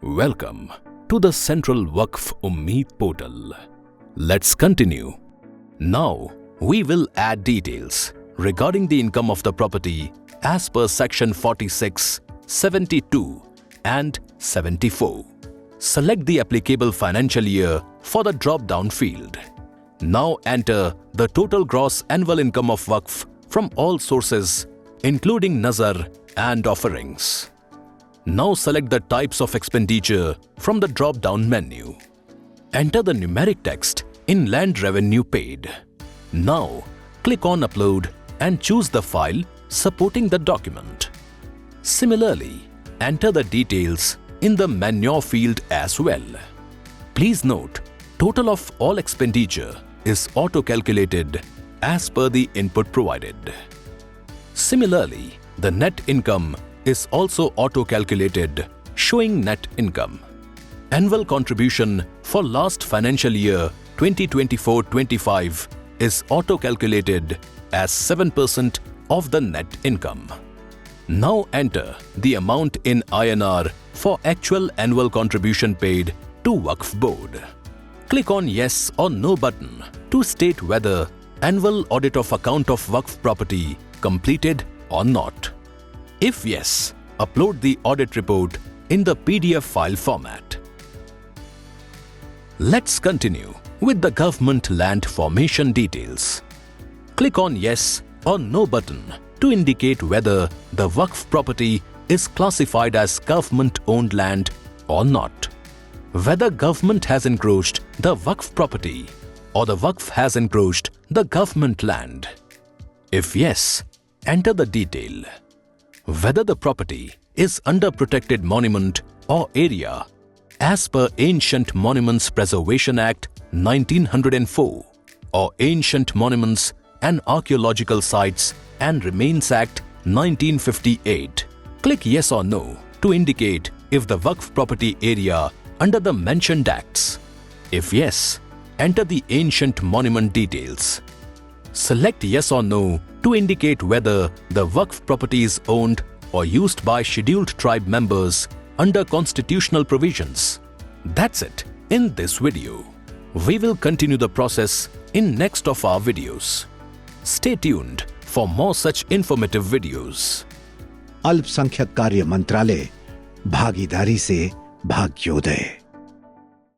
Welcome to the Central Waqf UMEED Portal. Let's continue. Now, we will add details regarding the income of the property as per Section 46, 72 and 74. Select the applicable financial year for the drop-down field. Now enter the total gross annual income of Waqf from all sources, including nazar and offerings. Now select the types of expenditure from the drop-down menu. Enter the numeric text in land revenue paid. Now click on Upload and choose the file supporting the document. Similarly, enter the details in the manure field as well. Please note, total of all expenditure is auto-calculated as per the input provided. Similarly, the net income is also auto-calculated, showing net income. Annual contribution for last financial year 2024-25 is auto-calculated as 7% of the net income. Now enter the amount in INR for actual annual contribution paid to Waqf board. Click on Yes or No button to state whether annual audit of account of Waqf property completed or not. If yes, upload the audit report in the PDF file format. Let's continue with the government land formation details. Click on Yes or No button to indicate whether the Waqf property is classified as government-owned land or not. Whether government has encroached the Waqf property or the Waqf has encroached the government land. If yes, enter the detail. Whether the property is under protected monument or area as per Ancient Monuments Preservation Act 1904 or Ancient Monuments and Archaeological Sites and Remains Act 1958. Click Yes or No to indicate if the Waqf property area under the mentioned acts. If yes, enter the ancient monument details. Select Yes or No to indicate whether the Waqf property is owned or used by scheduled tribe members under constitutional provisions. That's it in this video. We will continue the process in next of our videos. Stay tuned for more such informative videos. अल्पसंख्यक कार्य मंत्रालय, भागीदारी से भाग्योदय।